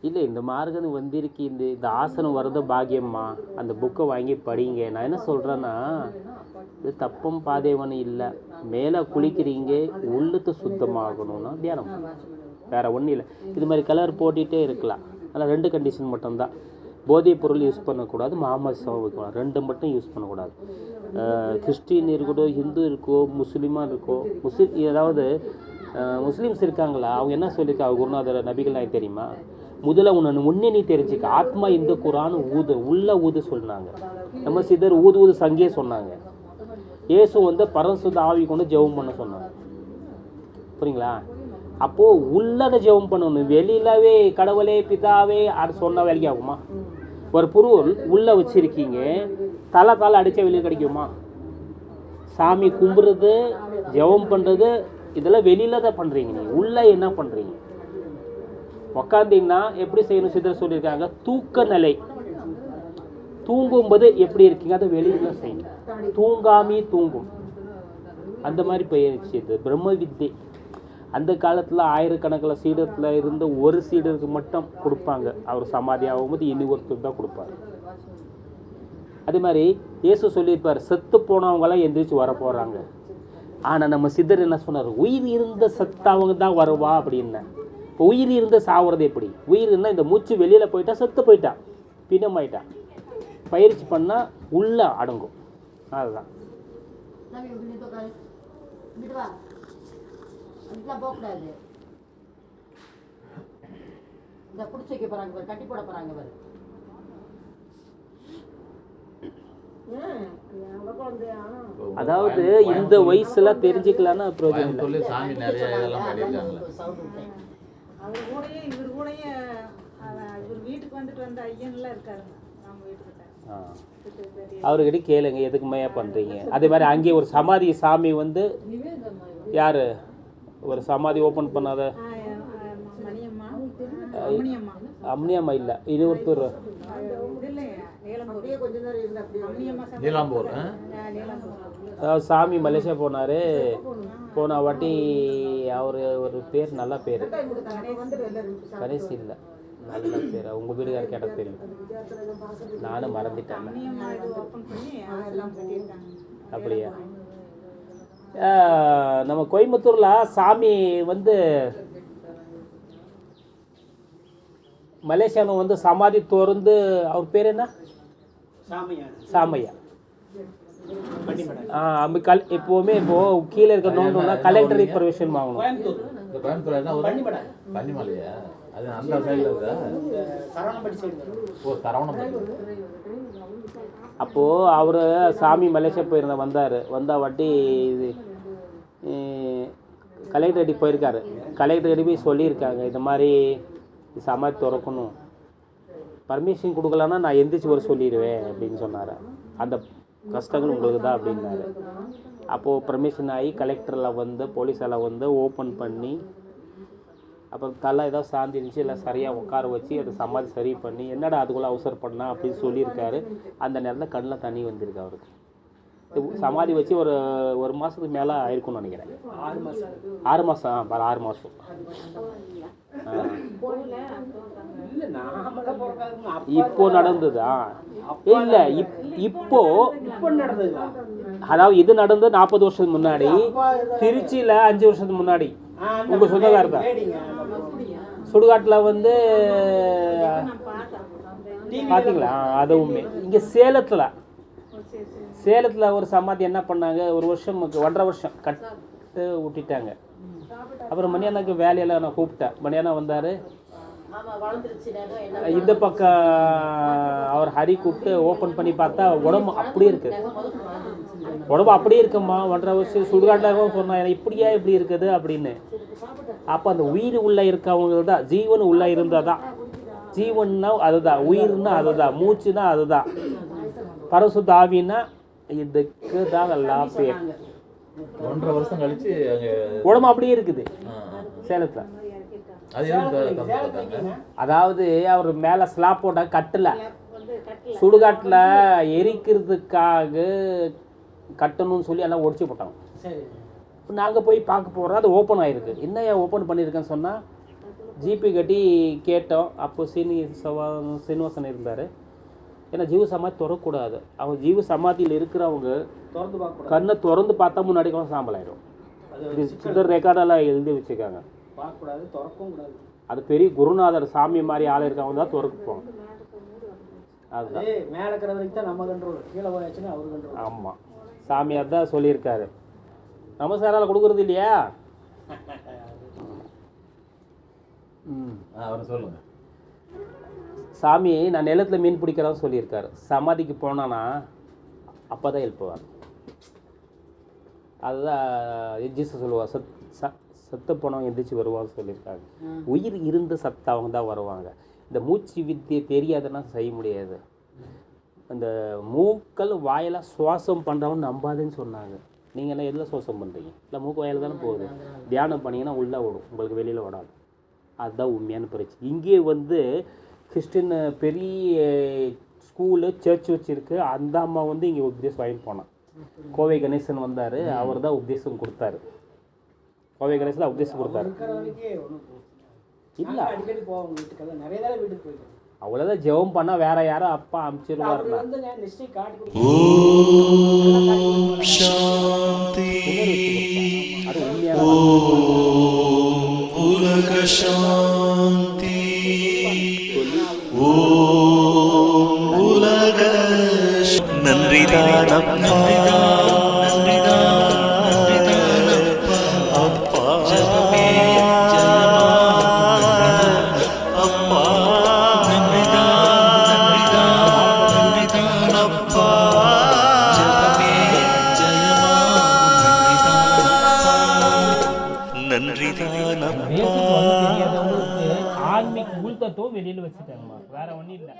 இல்லை இந்த மார்க்கம் வந்திருக்கு, இந்த ஆசனம் வர்றது பாக்கியம்மா, அந்த புக்கை வாங்கி படிங்க. நான் என்ன சொல்கிறேன்னா, இது தப்பும் பாதேவன் இல்லை. மேலே குளிக்கிறீங்க, உள்ளத்து சுத்தமாகணும்னா தியானம், வேறு ஒன்றும் இல்லை. இது மாதிரி கலர் போட்டுகிட்டே இருக்கலாம். ஆனால் 2 கண்டிஷன் மட்டும்தான். போதைப் பொருள் யூஸ் பண்ணக்கூடாது, மாமசம் வைக்கலாம், 2 மட்டும் யூஸ் பண்ணக்கூடாது. கிறிஸ்டின் இருக்கட்டும், ஹிந்து இருக்கோ, முஸ்லீமாக இருக்கோ, ஏதாவது முஸ்லீம்ஸ் இருக்காங்களா, அவங்க என்ன சொல்லியிருக்காங்க குருநாதர் நபிகள் நாயகம் தெரியுமா? முதல்ல முன்னே நீ தெரிஞ்சுக்க, ஆத்மா இந்த குரான் உள்ள ஊது சொன்னாங்க. நம்ம சிதர் ஊது சங்கே சொன்னாங்க. இயேசு வந்து பரசுத்த ஆவி கொண்டு ஜெபம் பண்ண சொன்னாங்க. புரியுங்களா? அப்போது உள்ளதை ஜெபம் பண்ணணும். வெளியிலவே கடவுளே பிதாவே அது சொன்ன வேலைக்கு ஆகுமா? ஒரு பொருள் உள்ளே வச்சுருக்கீங்க, தலை அடித்தா வெளியே கிடைக்குமா? சாமி கும்பிட்றது, ஜெபம் பண்ணுறது, இதெல்லாம் வெளியில் தான் பண்ணுறீங்க. நீங்கள் உள்ளே என்ன பண்ணுறீங்க? உக்காந்தீங்கன்னா எப்படி செய்யணும் சித்தர் சொல்லியிருக்காங்க. தூக்க நிலை, தூங்கும்போது எப்படி இருக்கீங்க அதை வெளியில் செய்யணும். தூங்காமே தூங்கும், அந்த மாதிரி பயிற்சி. இது பிரம்ம வித்தை. அந்த காலத்தில் ஆயிரக்கணக்கில் சீடத்தில் இருந்த ஒரு சீடருக்கு மட்டும் கொடுப்பாங்க. அவர் சமாதி ஆகும்போது இனி ஒருத்தர் தான் கொடுப்பார். அதே மாதிரி இயேசு சொல்லியிருப்பார், செத்து போனவங்களாம் எந்திரிச்சு வர போகிறாங்க. ஆனால் நம்ம சித்தர் என்ன சொன்னார், உயிர் இருந்த செத்தவங்க தான் வருவா அப்படின்னா. இப்போ உயிர் இருந்த சாவுறது எப்படி? உயிர் இருந்தால் இந்த மூச்சு வெளியில் போயிட்டா செத்து போயிட்டா, பின்னமாயிட்டா. பயிற்சி பண்ணால் உள்ளே அடங்கும். அதுதான். அதாவது இந்த வயசுல தெரிஞ்சுக்கலாம்னா பிரயோஜனம் இல்லை. சாமி நிறைய இதெல்லாம் பண்ணியிருக்காங்க. அவர் கூடயே இவர் கூடயே இவர் வீட்டுக்கு வந்த ஐயன்லாம் இருக்காருங்க நம்ம வீட்டுக்கிட்ட. அவர்கிட்ட கேளுங்க எதுக்குமே பண்ணுறீங்க. அதே மாதிரி அங்கே ஒரு சமாதி சாமி வந்து யார் ஒரு சமாதி ஓப்பன் பண்ணாத அம்னியம்மா இல்லை, இது ஒருத்தர் நீலாம்பூர். அதாவது சாமி மலேசியா போனார். போன வாட்டி அவர் ஒரு பேர், நல்ல பேர், கணேஷ் இல்லை, நல்ல பேர். உங்கள் வீடுகார் கேட்ட தெரியும், நானும் மறந்துட்டேன். அப்படியா? நம்ம கோயம்புத்தூரில் சாமி வந்து மலேசியாவில் வந்து சமாதி திறந்து, அவர் பேர் என்ன? சாமையா. எப்போவுமே இப்போ கீழே இருக்க நோண்டோம்னா கலெக்டர் பர்மிஷன் வாங்கணும். அப்போது அவர் சாமி மலேசியா வந்தா வாட்டி கலெக்டர் போயிருக்காரு. கலெக்டர் போய் சொல்லியிருக்காங்க, இந்த மாதிரி சமாதி திறக்கணும், பர்மிஷன் கொடுக்கலன்னா நான் எந்திரிச்சு வர சொல்லிடுவேன் அப்படின்னு சொன்னார். அந்த கஷ்டங்கள் உங்களுக்கு தான் அப்படின்னாரு. அப்போது பர்மிஷன் ஆகி கலெக்டரில் வந்து போலீஸெல்லாம் வந்து ஓப்பன் பண்ணி, அப்புறம் தலை ஏதோ சாந்திருந்துச்சு, இல்லை சரியாக உட்கார வச்சு அதை சமாதி சரி பண்ணி, என்னடா அதுக்குள்ளே அவசரப்படனா அப்படின்னு சொல்லியிருக்காரு. அந்த நேரத்தில் கண்ணில் தண்ணி வந்திருக்கு அவருக்கு. சமாதி வச்சு ஒரு மாதத்துக்கு மேலே ஆயிருக்கும்னு நினைக்கிறேன். 6 மாதம் 6 மாதம். இப்போ நடந்ததா? இல்லை, இப்போ நடந்தது. அதாவது இது நடந்தது 40 வருஷத்துக்கு முன்னாடி, திருச்சியில் 5 வருஷத்துக்கு முன்னாடி. உங்கள் சொந்தக்காரர் தான். சுடுகாட்டில் வந்து பார்த்தீங்களா? அதுவுமே இங்கே சேலத்தில் ஒரு சமாதி என்ன பண்ணாங்க, ஒரு வருஷம் 1.5 வருஷம் கட்டு விட்டுட்டாங்க. அப்புறம் மணியானாக்கு வேலையெல்லாம் நான் கூப்பிட்டேன். மணியானா வந்தார். இந்த பக்கம் அவர் ஹரி கூப்பிட்டு ஓப்பன் பண்ணி பார்த்தா உடம்பு அப்படியே இருக்குது. உடம்பு அப்படியே இருக்குமா, 1.5 வருஷம் சுடுகாட்டில் சொன்னாங்க, இப்படியா இப்படி இருக்குது அப்படின்னு. அப்போ அந்த உயிர் உள்ளே இருக்கவங்க தான், ஜீவன் உள்ளே இருந்தால் தான். ஜீவன்னா அதுதான், உயிர்னா அதுதான், மூச்சுன்னா அதுதான், பரசுத்த ஆவின்னா இதுக்கு தான் நல்லா பேர். 1.5 வருஷம் கழிச்சு உடம்பு அப்படியே இருக்குது சேலத்தில். அதாவது அவர் மேலே ஸ்லாப் போட்ட கட்டில் சுடுகாட்டில் எரிக்கிறதுக்காக கட்டணும்னு சொல்லி எல்லாம் ஒடிச்சு போட்டாங்க. நாங்கள் போய் பார்க்க போகிறோம், அது ஓப்பன் ஆகிருக்கு. என்ன ஓப்பன் பண்ணியிருக்கேன்னு சொன்னால், ஜிபி கட்டி கேட்டோம். அப்போ சீனிவாசன் இருந்தார். ஏன்னா ஜீவ சமாதி திறக்கக்கூடாது. அவங்க ஜீவ சமாதியில் இருக்கிறவங்க கண்ணை திறந்து பார்த்தா முன்னாடி கூட சாம்பல் ஆயிடும். இது சித்தர் ரெக்கார்டெல்லாம் எழுதி வச்சுருக்காங்க. பார்க்கக்கூடாது, திறக்கவும் கூடாது. அது பெரிய குருநாதர் சாமி மாதிரி ஆள் இருக்கவங்க தான் திறக்குப்போம். அதுதான் மேலே இருக்கிற வரைக்கும் தான் நம்ம கண்ட்ரோல், கீழே போயாச்சுன்னா அவர் கண்ட்ரோல். ஆமாம், சாமியார் தான் சொல்லியிருக்காரு. நமஸ்காரால் கொடுக்குறது இல்லையா? அவரை சொல்லுங்க. சாமி நான் நிலத்தில் மீன் பிடிக்கிறேன்னு சொல்லியிருக்காரு. சமாதிக்கு போனான்னா அப்போ தான் எழுப்புவார். அதுதான் ஜீசஸ் சொல்லுவார், செத்த போனவங்க எந்திரிச்சு வருவான்னு சொல்லியிருக்காங்க. உயிர் இருந்த சத்தவங்க தான் வருவாங்க. இந்த மூச்சு வித்தியை தெரியாதுன்னா செய்ய முடியாது. அந்த மூக்கள் வாயில் சுவாசம் பண்ணுறவங்க நம்பாதுன்னு சொன்னாங்க. நீங்கள் என்ன எதில் சுவாசம் பண்ணுறீங்க? இல்லை மூக்கு வாயில் தானே போகுது. தியானம் பண்ணிங்கன்னா உள்ளே ஓடும், உங்களுக்கு வெளியில் ஓடாது. அதுதான் உண்மையான பிரச்சனை. இங்கே வந்து கிறிஸ்டின் பெரிய ஸ்கூலு சர்ச் வச்சுருக்கு. அந்த அம்மா வந்து இங்கே உபதேசம் வாங்கிட்டு போனான். கோவை கணேசன் வந்தார், அவர் தான் உபதேசம் கொடுத்தாரு. கோவை கணேசன் தான் உபதேசம் கொடுத்தாரு. இல்லை அடிக்கடி போவாங்க வீட்டுக்கெல்லாம், நிறைய தடவை வீட்டுக்கு போயிட்டு அவ்வளோதான். ஜெபம் பண்ணால் வேற யாரும் அப்பா அனுப்பிச்சிருவார். அது உண்மையான உலக சாந்தி உலக நன்றிதான் அப்பா ஜெபமே அப்பா அப்பா ஜெபமே நன்றிதான் அப்பா. ஆன்மீக உள்தத்துவம் வெளியில் வச்சுட்டாங்கம்மா, வேற ஒன்றும் இல்லை.